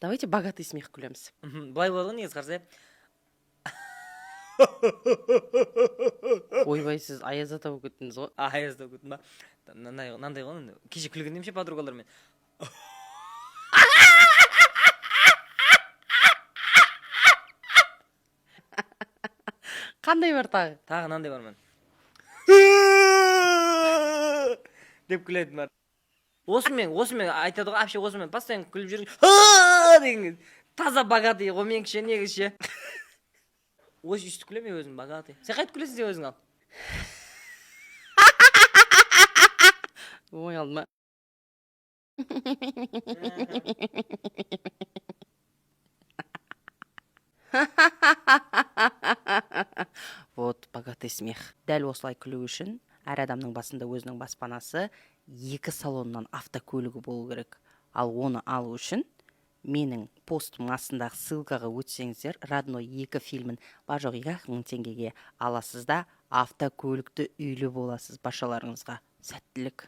Давайте богатый смех күлеміз. Былай болады негізі қарсы. Ойбай, сіз Аяз ата болып кеттіңіз ғой. Аязда өтін ба? Мынандай ғой, кеше күлгенде ше подругалармен. Қандай бар тағы? Тағы мынандай бар мен. Деп күлетін бар. Осымен айтады ғой, вообще осымен постоянно күліп жүрген. Деген таза богатый ғой мен кеше негізі ше. Осы үсті күлем өзім богатый. Сен қайтып күлесің сен өзің ал. Ой алдыма. Вот богатый смех. Дәл осылай күлу үшін әр адамның басында өзінің баспанасы 2 салоннан автокөлігі болу керек. Ал оны алу үшін менің постым астындағы ссылкаға өтсеңіздер, родной 2 фильмін бар жоқ 2 мың теңгеге аласыз да автокөлікті үйлі боласыз башаларыңызға. Сәттілік.